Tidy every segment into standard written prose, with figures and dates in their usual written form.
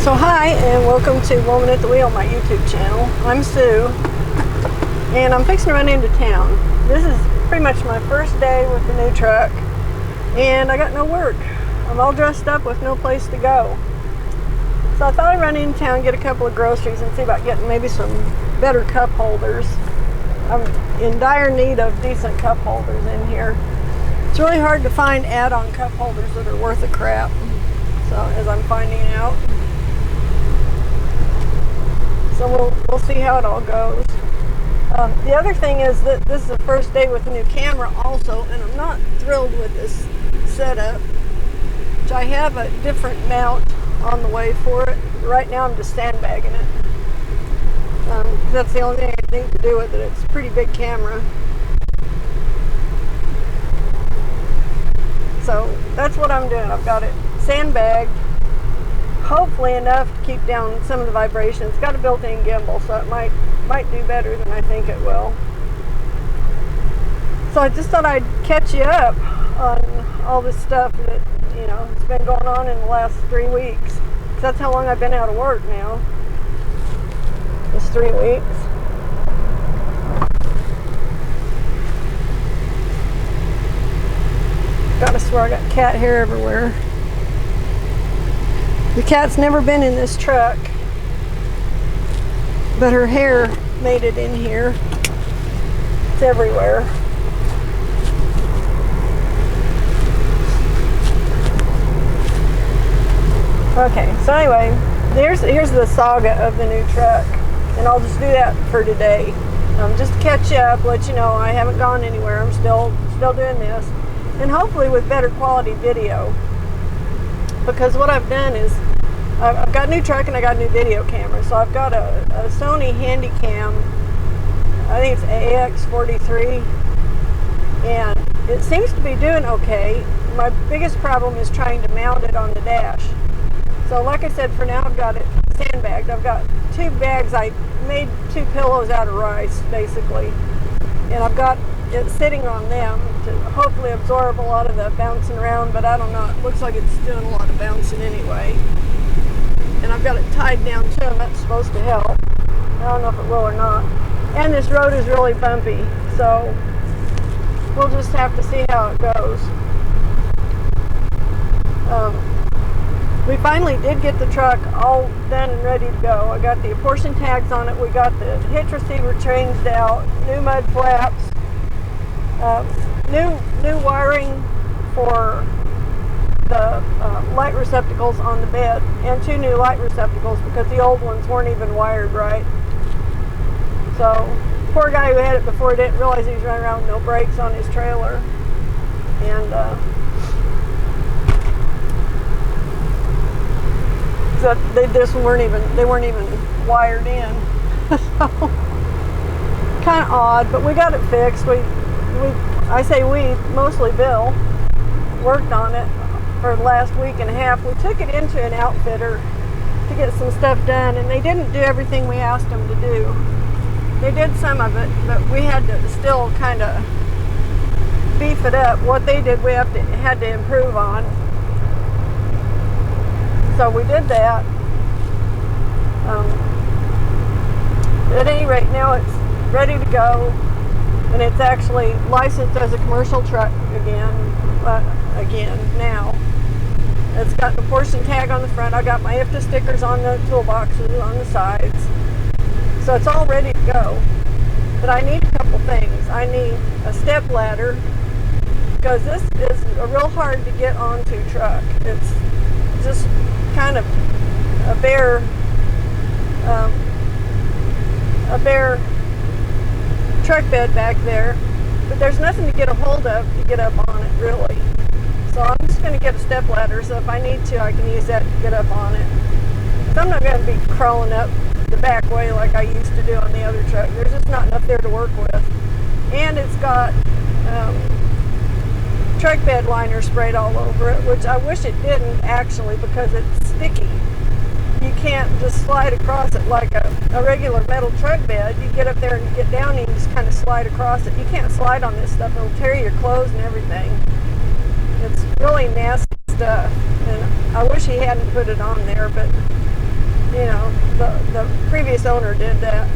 So hi, and welcome to Woman at the Wheel, my YouTube channel. I'm Sue, and I'm fixing to run into town. This is pretty much my first day with the new truck, and I got no work. I'm all dressed up with no place to go. So I thought I'd run into town, get a couple of groceries, and see about getting maybe some better cup holders. I'm in dire need of decent cup holders in here. It's really hard to find add-on cup holders that are worth a crap, so as I'm finding out. So we'll see how it all goes. The other thing is that this is the first day with a new camera also, and I'm not thrilled with this setup, which I have a different mount on the way for it. Right now I'm just sandbagging it. That's the only thing I need to do with it. It's a pretty big camera. So that's what I'm doing. I've got it sandbagged, hopefully enough to keep down some of the vibrations. It's got a built-in gimbal, so it might do better than I think it will. So I just thought I'd catch you up on all this stuff that, you know, it's been going on in the last 3 weeks. 'Cause that's how long I've been out of work now. It's 3 weeks. Gotta swear I got cat hair everywhere. The cat's never been in this truck, but her hair made it in here. It's everywhere. Okay, so anyway, here's the saga of the new truck, and I'll just do that for today. Just to catch you up, let you know I haven't gone anywhere. I'm still doing this, and hopefully with better quality video. Because what I've done is I've got a new truck and I got a new video camera. So I've got a Sony Handycam, I think it's AX43, and it seems to be doing okay. My biggest problem is trying to mount it on the dash. So like I said, for now I've got it sandbagged. I've got 2 bags. I made 2 pillows out of rice basically, and I've got it sitting on them to hopefully absorb a lot of the bouncing around, but I don't know, it looks like it's doing a lot of bouncing anyway. And I've got it tied down to them. That's supposed to help. I don't know if it will or not. And this road is really bumpy, so we'll just have to see how it goes. We finally did get the truck all done and ready to go. I got the apportion tags on it. We got the hitch receiver changed out, new mud flaps, new wiring for the light receptacles on the bed, and 2 new light receptacles because the old ones weren't even wired right. So poor guy who had it before didn't realize he was running around with no brakes on his trailer, and so they weren't even wired in. So kind of odd, but we got it fixed. I say we, mostly Bill, worked on it for the last week and a half. We took it into an outfitter to get some stuff done, and they didn't do everything we asked them to do. They did some of it, but we had to still kind of beef it up. What they did, we had to improve on. So we did that. At any rate, now it's ready to go, and it's actually licensed as a commercial truck again now. It's got the portion tag on the front. I got my IFTA stickers on the toolboxes on the sides. So it's all ready to go. But I need a couple things. I need a step ladder, because this is a real hard to get onto truck. It's just kind of a bare truck bed back there, but there's nothing to get a hold of to get up on it really. So I'm just going to get a step ladder, so if I need to, I can use that to get up on it. So I'm not going to be crawling up the back way like I used to do on the other truck. There's just not enough there to work with. And it's got truck bed liner sprayed all over it, which I wish it didn't actually, because it's sticky. You can't just slide across it like a regular metal truck bed. You get up there and get down and you just kind of slide across it. You can't slide on this stuff. It'll tear your clothes and everything. It's really nasty stuff, and I wish he hadn't put it on there, but you know, the previous owner did that.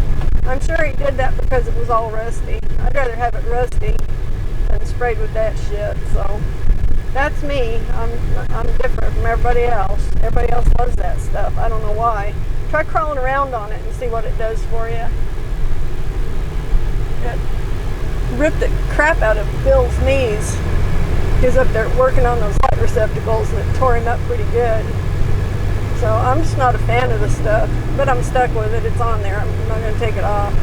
I'm sure he did that because it was all rusty. I'd rather have it rusty than sprayed with that shit. So that's me. I'm different from everybody else. Everybody else loves that stuff. I don't know why. Try crawling around on it and see what it does for you. It ripped the crap out of Bill's knees. He was up there working on those light receptacles and it tore him up pretty good. So I'm just not a fan of the stuff, but I'm stuck with it. It's on there. I'm not going to take it off.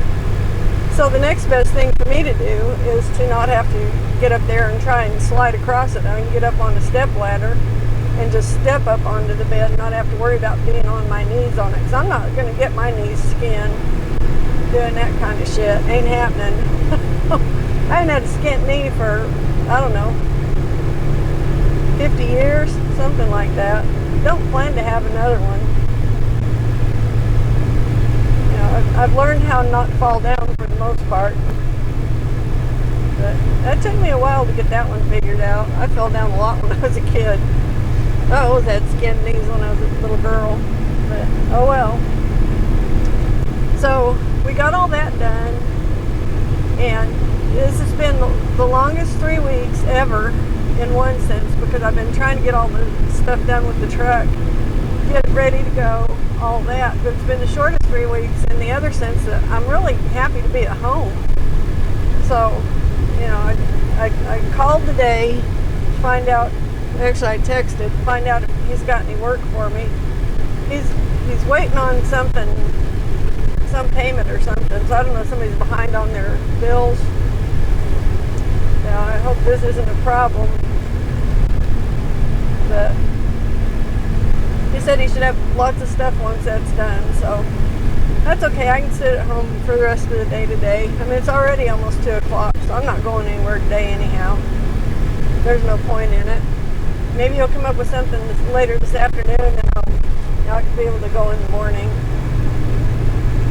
So the next best thing for me to do is to not have to get up there and try and slide across it. I can get up on a step ladder and just step up onto the bed and not have to worry about being on my knees on it. Because I'm not going to get my knees skinned doing that kind of shit. Ain't happening. I haven't had a skinned knee for, I don't know, 50 years, something like that. Don't plan to have another one. You know, I've learned how not to fall down for the most part. But that took me a while to get that one figured out. I fell down a lot when I was a kid. I always had skinned knees when I was a little girl. But oh well. So we got all that done. And this has been the longest 3 weeks ever in one sense, because I've been trying to get all the stuff done with the truck, get it ready to go, all that. But it's been the shortest 3 weeks in the other sense that I'm really happy to be at home. So, you know, I called today to find out, actually I texted, to find out if he's got any work for me. He's waiting on something, some payment or something, so I don't know if somebody's behind on their bills. Now, I hope this isn't a problem. But he said he should have lots of stuff once that's done, so that's okay. I can sit at home for the rest of the day today. I mean, it's already almost 2 o'clock, so I'm not going anywhere today anyhow. There's no point in it. Maybe he'll come up with something later this afternoon, and I'll be able to go in the morning.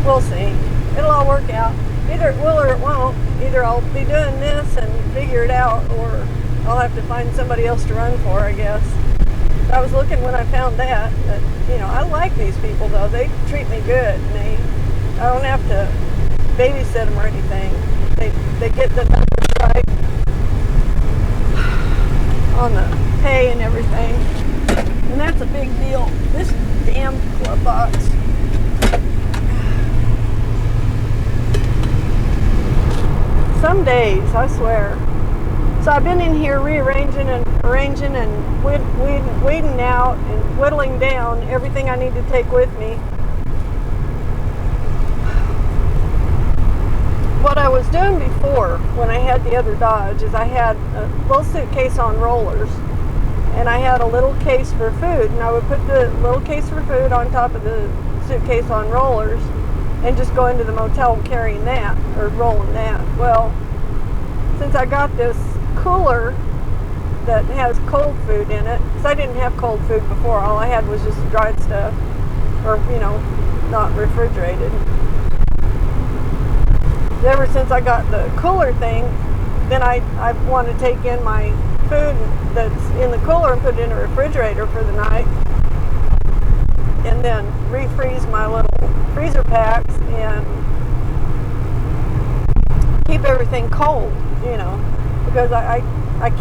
We'll see. It'll all work out. Either it will or it won't. Either I'll be doing this and figure it out, or I'll have to find somebody else to run for, I guess. I was looking when I found that, you know, I like these people though. They treat me good, and I don't have to babysit them or anything. They get the numbers right on the pay and everything, and that's a big deal. This damn glove box. Some days, I swear. So I've been in here rearranging and arranging and weeding out and whittling down everything I need to take with me. What I was doing before when I had the other Dodge is I had a little suitcase on rollers and I had a little case for food, and I would put the little case for food on top of the suitcase on rollers and just go into the motel carrying that or rolling that. Well, since I got this cooler that has cold food in it, because I didn't have cold food before, all I had was just dried stuff, or, you know, not refrigerated. Ever since I got the cooler thing, then I want to take in my food that's in the cooler and put it in a refrigerator for the night, and then refreeze my little freezer packs and keep everything cold, you know, because I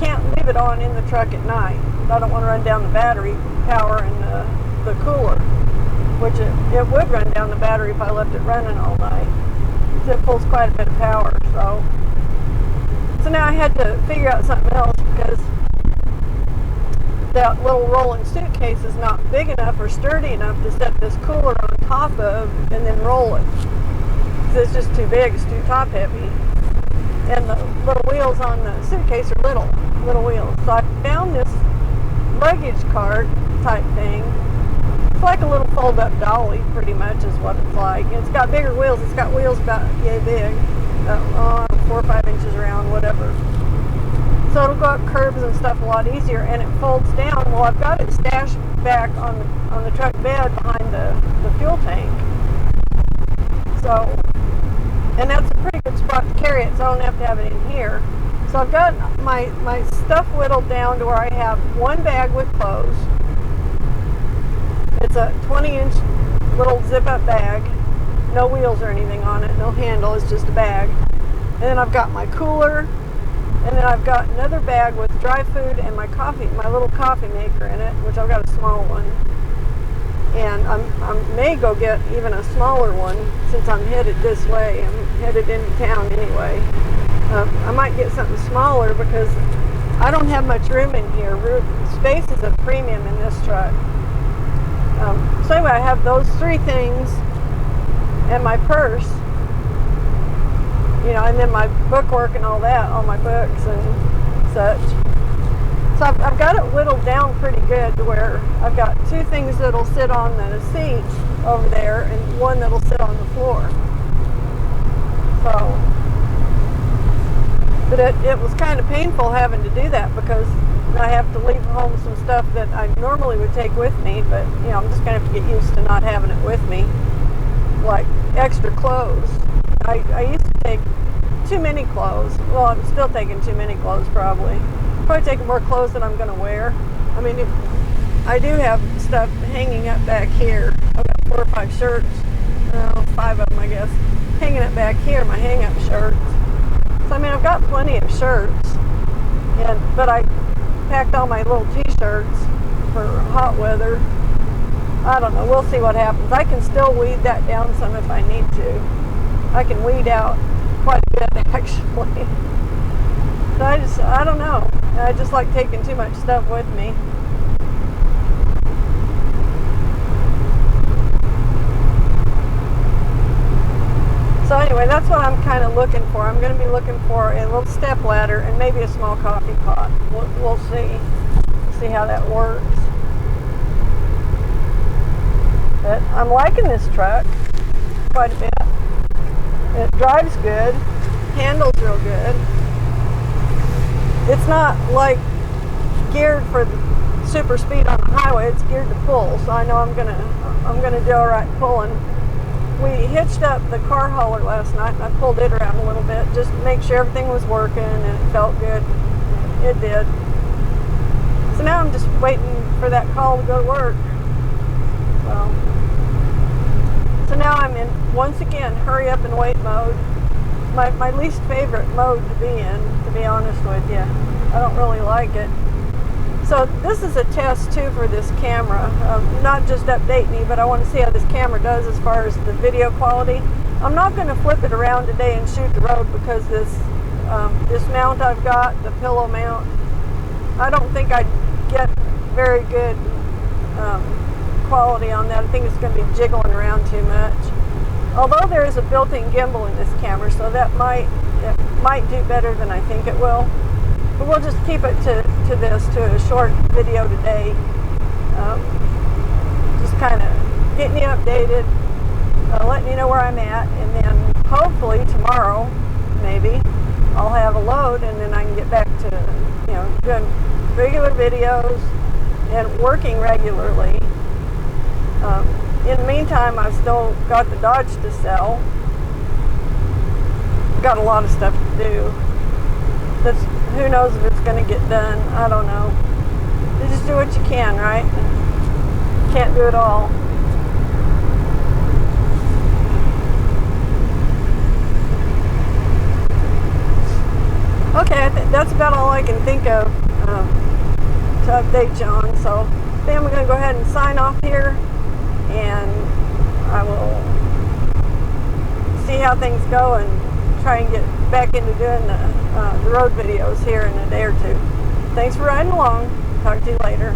can't leave it on in the truck at night. I don't want to run down the battery power in the cooler, which it would run down the battery if I left it running all night. It pulls quite a bit of power, so now I had to figure out something else, because that little rolling suitcase is not big enough or sturdy enough to set this cooler on top of and then roll it. It's just too big, it's too top heavy. And the little wheels on the suitcase are little wheels. So I found this luggage cart type thing. It's like a little fold-up dolly, pretty much is what it's like. And it's got bigger wheels. It's got wheels about yay big, 4 or 5 inches around, whatever. So it'll go up curbs and stuff a lot easier, and it folds down. Well, I've got it stashed back on the truck bed behind the fuel tank. So, and that's a pretty good spot to carry it, so I don't have to have it in here. So I've got my stuff whittled down to where I have one bag with clothes. It's a 20-inch little zip-up bag, no wheels or anything on it, no handle, it's just a bag. And then I've got my cooler, and then I've got another bag with dry food and my coffee, my little coffee maker in it, which I've got a small one. And I may go get even a smaller one since I'm headed this way. I'm headed into town anyway. I might get something smaller because I don't have much room in here. Space is a premium in this truck. So anyway, I have those three things and my purse, you know, and then my bookwork and all that, all my books and such. So I've got it whittled down pretty good to where I've got two things that'll sit on the seat over there and one that'll sit on the floor. So, but it was kind of painful having to do that because I have to leave home some stuff that I normally would take with me, but you know, I'm just gonna have to get used to not having it with me, like extra clothes. I used to take too many clothes. Well, I'm still taking too many clothes probably taking more clothes than I'm going to wear. I mean, if I do have stuff hanging up back here. I've got 4 or 5 shirts, 5 of them I guess, hanging up back here, my hang-up shirts. So I mean, I've got plenty of shirts, but I packed all my little t-shirts for hot weather. I don't know, we'll see what happens. I can still weed that down some if I need to. I can weed out quite a bit actually. So I don't know. I just like taking too much stuff with me. So anyway, that's what I'm kind of looking for. I'm going to be looking for a little step ladder and maybe a small coffee pot. We'll see how that works. But I'm liking this truck quite a bit. It drives good, handles real good. It's not like geared for super speed on the highway. It's geared to pull, so I know I'm gonna do all right pulling. We hitched up the car hauler last night, and I pulled it around a little bit just to make sure everything was working and it felt good. It did. So now I'm just waiting for that call to go to work. So now I'm in, once again, hurry up and wait mode. My least favorite mode to be in, to be honest with you. I don't really like it. So this is a test too for this camera. Not just update me, but I want to see how this camera does as far as the video quality. I'm not going to flip it around today and shoot the road because this mount I've got, the pillow mount, I don't think I'd get very good quality on that. I think it's going to be jiggling around too much. Although there is a built-in gimbal in this camera, so that might do better than I think it will. But we'll just keep it to a short video today. Just kind of getting you updated, letting you know where I'm at, and then hopefully tomorrow, maybe, I'll have a load, and then I can get back to, you know, doing regular videos and working regularly. In the meantime, I've still got the Dodge to sell. Got a lot of stuff to do. Who knows if it's going to get done. I don't know. You just do what you can, right? Can't do it all. Okay, that's about all I can think of to update you on. So then we're going to go ahead and sign off here, and I will see how things go and try and get back into doing the road videos here in a day or two. Thanks for riding along. Talk to you later.